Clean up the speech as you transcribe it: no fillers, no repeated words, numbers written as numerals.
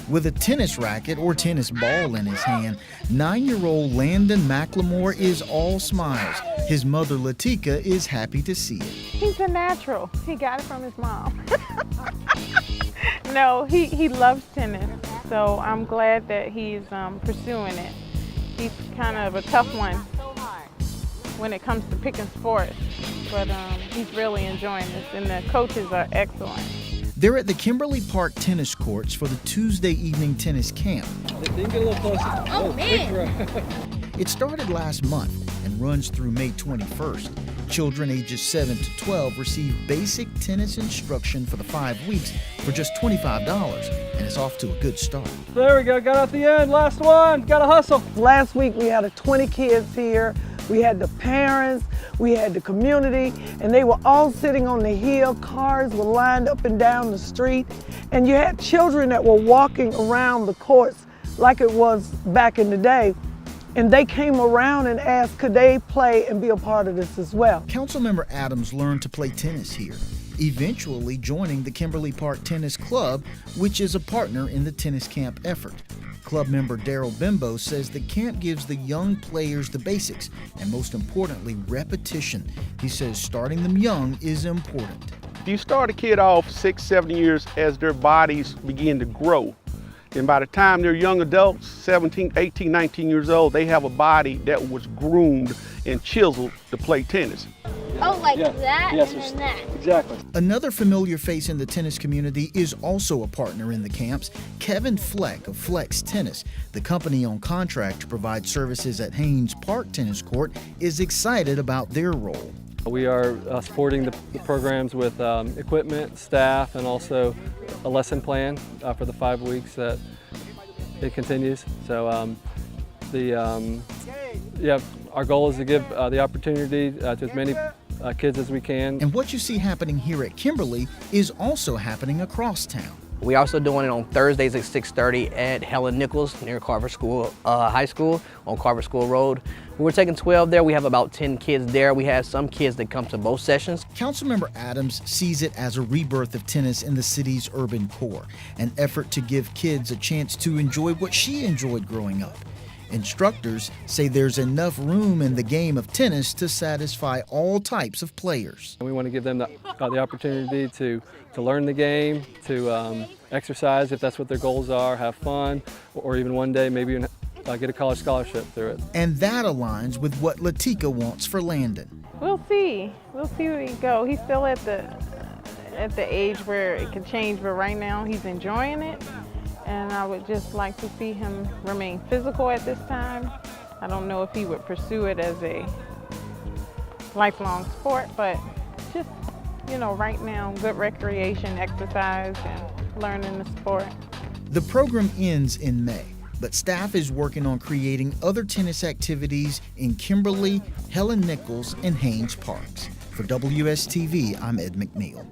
With a tennis racket or tennis ball in his hand, 9-year-old Landon MCLEMORE is all smiles. His mother, LATEKA, is happy to see it. He's a natural. He got it from his mom. No, he loves tennis, so I'm glad that he's pursuing it. He's kind of a tough one when it comes to picking sports, but he's really enjoying this, and the coaches are excellent. They're at the Kimberley Park tennis courts for the Tuesday evening tennis camp. They can get a little closer. Oh, man! It started last month and runs through May 21st. Children ages 7 to 12 receive basic tennis instruction for the 5 weeks for just $25, and it's off to a good start. There we go, got out the end, last one, gotta hustle. Last week we had 20 kids here. We had the parents, we had the community, and they were all sitting on the hill. Cars were lined up and down the street, and you had children that were walking around the courts like it was back in the day. And they came around and asked, could they play and be a part of this as well? Councilmember Adams learned to play tennis here, eventually joining the Kimberley Park Tennis Club, which is a partner in the tennis camp effort. Club member DARRYL BENBOW says the camp gives the young players the basics and, most importantly, repetition. He says starting them young is important. You start a kid off 6, 7 years as their bodies begin to grow. And by the time they're young adults, 17, 18, 19 years old, they have a body that was groomed and chiseled to play tennis. Oh, like Yeah. that Yes, and then that. Exactly. Another familiar face in the tennis community is also a partner in the camps, Kevin FLECK of FLECK's Tennis. The company on contract to provide services at Haynes Park Tennis Court is excited about their role. We are supporting the programs with equipment, staff, and also a lesson plan for the 5 weeks that it continues. So our goal is to give the opportunity to as many kids as we can. And what you see happening here at Kimberley is also happening across town. We're also doing it on Thursdays at 6:30 at Helen Nichols near Carver School High School on Carver School Road. We're taking 12 there. We have about 10 kids there. We have some kids that come to both sessions. Councilmember Adams sees it as a rebirth of tennis in the city's urban core, an effort to give kids a chance to enjoy what she enjoyed growing up. Instructors say there's enough room in the game of tennis to satisfy all types of players. We want to give them the opportunity to learn the game, to exercise if that's what their goals are, have fun, or even one day maybe even get a college scholarship through it. And that aligns with what LATEKA wants for Landon. We'll see. We'll see where he go. He's still at the age where it can change, but right now he's enjoying it. And I would just like to see him remain physical at this time. I don't know if he would pursue it as a lifelong sport, but just, right now, good recreation, exercise, and learning the sport. The program ends in May, but staff is working on creating other tennis activities in Kimberley, Helen Nichols, and Haynes Parks. For WSTV, I'm Ed McNeil.